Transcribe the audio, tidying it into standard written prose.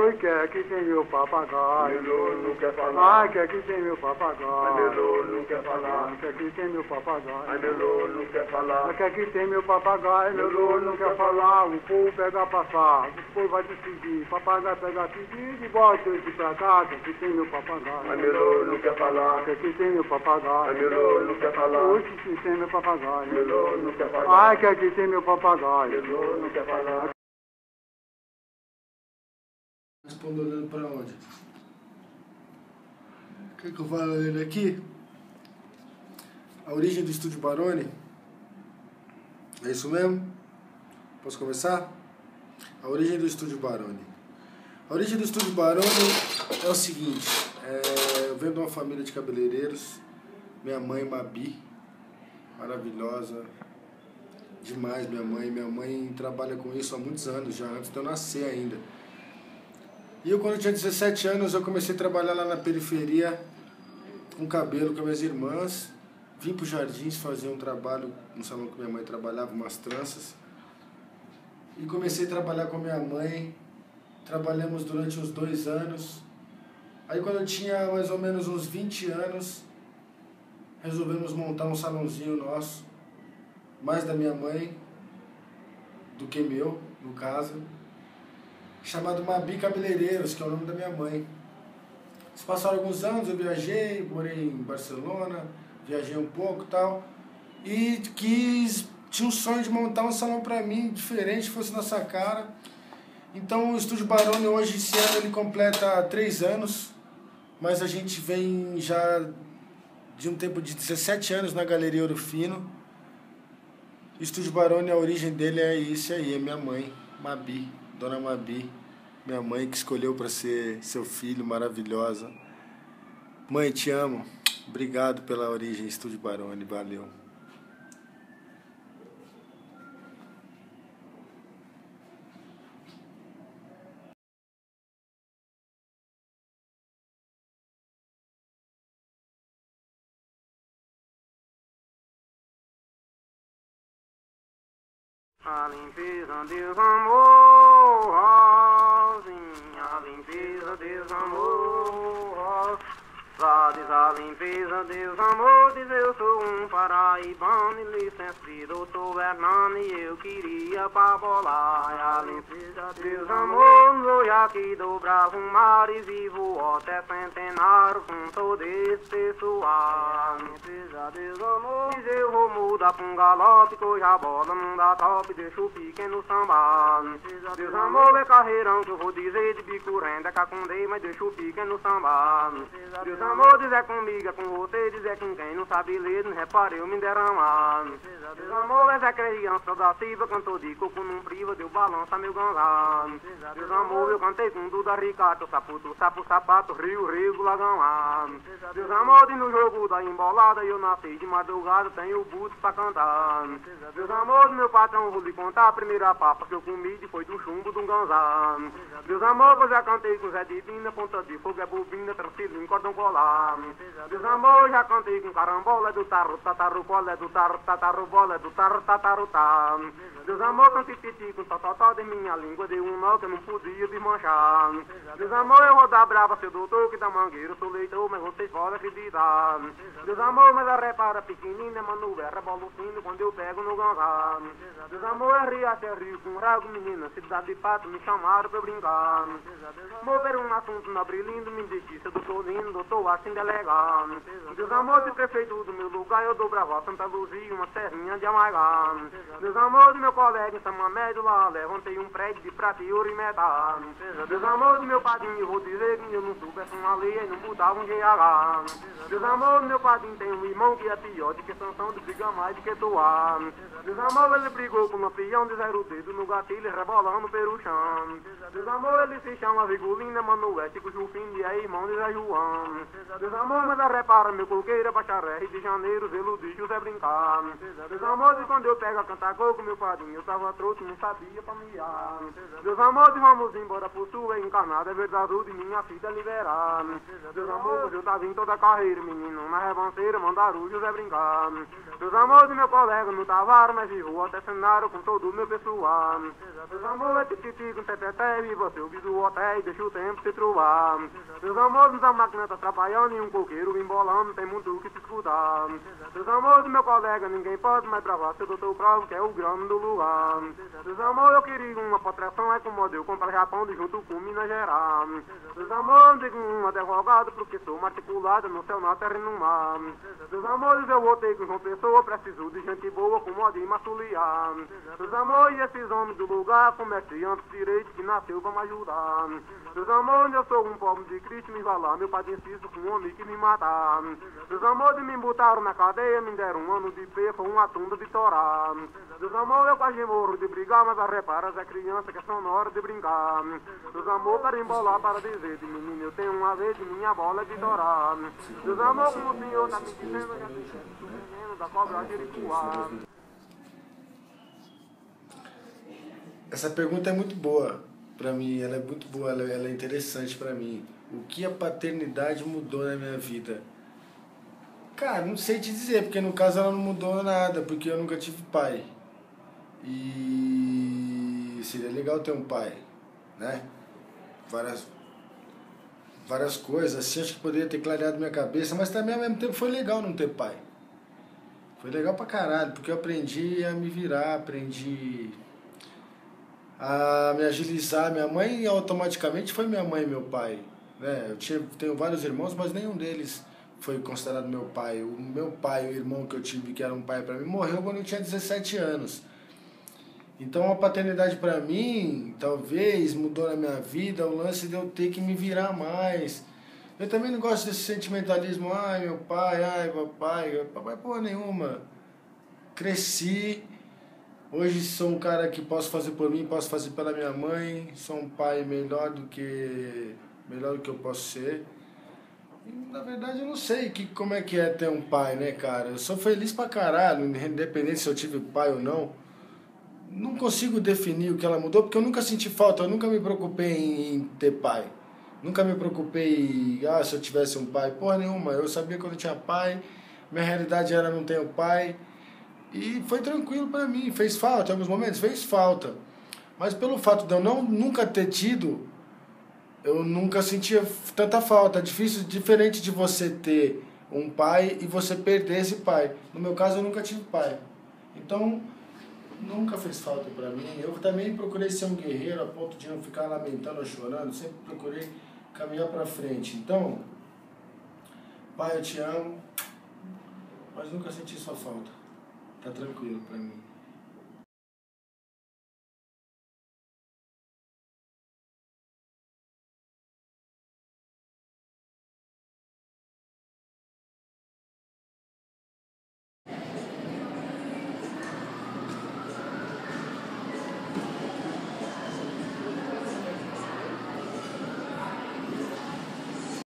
Ai, que aqui tem meu papagaio. Melô não quer falar. Ai, que aqui tem meu papagaio. Melô não quer falar. Ai, que aqui tem meu papagaio. Melô não quer falar. Ai, que aqui tem meu papagaio. Melô não quer falar. O povo pega passar. O povo vai decidir. Papagaio pega pedir. E bota esse pra cá. Que aqui tem meu papagaio. Melô não quer falar. Que aqui tem meu papagaio. Melô não quer falar. Hoje que tem meu papagaio. Melô não quer falar. Ai, que aqui tem meu papagaio. Melô não quer falar. Respondo olhando para onde? Quer que eu fale ele aqui? A origem do Estúdio Baroni? É isso mesmo? Posso começar? A origem do Estúdio Baroni. A origem do Estúdio Baroni é o seguinte. Eu venho de uma família de cabeleireiros. Minha mãe, Mabi, maravilhosa. Demais, minha mãe. Minha mãe trabalha com isso há muitos anos, já antes de eu nascer ainda. E eu, quando eu tinha 17 anos, eu comecei a trabalhar lá na periferia com cabelo com as minhas irmãs. Vim para os Jardins fazer um trabalho no salão que minha mãe trabalhava, umas tranças. E comecei a trabalhar com minha mãe. Trabalhamos durante uns 2 anos. Aí, quando eu tinha mais ou menos uns 20 anos, resolvemos montar um salãozinho nosso, mais da minha mãe do que meu, no caso, chamado Mabi Cabeleireiros, que é o nome da minha mãe. Se passaram alguns anos, eu viajei, morei em Barcelona, viajei um pouco e tal, e tinha um sonho de montar um salão pra mim, diferente, fosse nossa cara. Então o Estúdio Baroni hoje, esse ano, ele completa 3 anos, mas a gente vem já de um tempo de 17 anos na Galeria Ouro Fino. O Estúdio Baroni, a origem dele é isso aí, é minha mãe, Mabi. Dona Mabi, minha mãe que escolheu para ser seu filho, maravilhosa. Mãe, te amo. Obrigado pela origem, Estúdio Baroni. Valeu. A limpeza desamor, sim, a limpeza desamor. Diz a limpeza desamor, diz eu sou um paraibano, licença doutor Hernani, e eu queria papolar. A limpeza desamor, hoje aqui do bravo mar e vivo até centenário com todo esse pessoal. A limpeza desamor, diz eu vou mudar pra um galope, que hoje a bola não dá top, deixa o pequeno sambar. Desamor é carreirão que eu vou dizer de bicurenda, cacundei, mas deixa o pequeno sambar. Desamor diz é comigo, é com você, diz é com quem não sabe ler, não repare, eu me derramar. Desamor é criança da Silva, cantou de coco num priva, deu balança meu gangar. Desamor eu cantei com Duda Ricardo, saputo, sapo, sapato, rio, do lagão lá. Desamor diz no jogo da embolada, eu nasci de madrugada, tenho buto pra cantar. Desamor meu patrão, vou lhe contar, a primeira papa que eu comi foi do chumbo de um ganzar. Desamor eu já cantei com Zé de Bina, ponta de fogo é bobina, transfiro em cordão colar. Desamor já cantei com carambola, é do tarro, tataru, bola, é do tarro, tataru, bola, é do tarro, tataru, tá. Desamor cantei piti com tototó de minha língua, deu um nó que eu não podia desmanchar. Desamor eu rodar brava, seu doutor, que da mangueira, eu sou leitor, mas vocês podem acreditar. Desamor, mas a repara pequenina, mano, é rebolo fino quando eu pego no ganzar. Desamor é rio com rago, menina, cidade de pato, me chamaram pra brincar. Mover um assunto nobre lindo, me desdisse, doutor lindo, doutor assim delegado. Desamor de prefeito do meu lugar, eu dobrava Santa Luzia, uma serrinha de amargar. Desamor do meu colega em São Médio, lá levantei um prédio de prata e ouro e metal. Desamor do meu padrinho, vou dizer que eu não soubesse uma lei e não botava um GH. Desamor do meu padrinho, tem um irmão que é pior de que Sansão, de briga mais de que Toar. Desamor ele brigou com o Lampião de 0 dedo no gatilho, rebolando pelo chão. Desamor ele se chama Vigolina, Manoel, Chico Jufim, e é irmão de Zé João. Desamor, mas repara, meu coqueiro é bacharé, de janeiro, zelo de José brincar. Desamor de quando eu pego a cantar coco, meu padrinho, eu tava trouxe, não sabia pra miar. Desamor de vamos embora por sua encarnada, é verdade de minha filha liberar. Desamor, eu tava em toda a carreira, menino, na revanceira, mandaram o José brincar. Meus amores, meu colega no Tavaro, mas vivo até cenário com todo o meu pessoal. Meus amores, tititi com teteté, e você o bisu até e deixa o tempo se trovar. Meus amores, a máquina tá atrapalhando e um coqueiro embolando, tem muito o que se escutar. Meus amores, meu colega, ninguém pode mais travar seu doutor Pravo, que é o grande do lugar. Meus amores, eu queria uma proteção, é como eu comprar Japão de junto com Minas Gerais. Meus amores, digo um advogado, porque sou matriculado no céu, na terra e no mar. Meus amores, eu votei com João Pessoa, preciso de gente boa, com modo de maçuliar. Meus amores, esses homens do lugar, comerciantes direito que nasceu pra me ajudar. Meus amores, eu sou um pobre de Cristo, me valar, meu pai insisto com um homem que me matar. Meus amores, me botaram na cadeia, me deram um ano de pepa, uma tunda de torar. Meus amores, eu quase morro de brigar, mas a reparas é criança que é só na hora de brincar. Meus amores, para embolar, para dizer de menino, eu tenho uma vez de minha bola de dourar. Meus amores, como o senhor tá me dizendo, já tem o veneno da cobra jericoá. Essa pergunta é muito boa para mim, ela é muito boa, ela é interessante para mim. O que a paternidade mudou na minha vida? Cara, não sei te dizer, porque no caso ela não mudou nada, porque eu nunca tive pai. E seria legal ter um pai, né? Várias coisas, assim, acho que poderia ter clareado minha cabeça, mas também ao mesmo tempo foi legal não ter pai. Foi legal pra caralho, porque eu aprendi a me virar, aprendi a me agilizar. Minha mãe automaticamente foi minha mãe e meu pai, né? Tenho vários irmãos, mas nenhum deles foi considerado meu pai. O meu pai, o irmão que eu tive, que era um pai pra mim, morreu quando eu tinha 17 anos. Então a paternidade pra mim, talvez, mudou na minha vida o lance de eu ter que me virar mais. Eu também não gosto desse sentimentalismo, ai meu pai, ai papai porra nenhuma. Cresci, hoje sou um cara que posso fazer por mim, posso fazer pela minha mãe, sou um pai melhor do que eu posso ser. E, na verdade eu não sei como é que é ter um pai, né, cara? Eu sou feliz pra caralho, independente se eu tive pai ou não. Não consigo definir o que ela mudou, porque eu nunca senti falta, eu nunca me preocupei em ter pai. Nunca me preocupei, se eu tivesse um pai, porra nenhuma. Eu sabia que eu não tinha pai, minha realidade era não ter um pai. E foi tranquilo pra mim, fez falta em alguns momentos, fez falta. Mas pelo fato de eu nunca ter tido, eu nunca sentia tanta falta. É difícil, diferente de você ter um pai e você perder esse pai. No meu caso, eu nunca tive pai. Então, nunca fez falta pra mim. Eu também procurei ser um guerreiro a ponto de não ficar lamentando ou chorando. Sempre procurei caminhar pra frente. Então, pai, eu te amo, mas nunca senti sua falta. Tá tranquilo pra mim.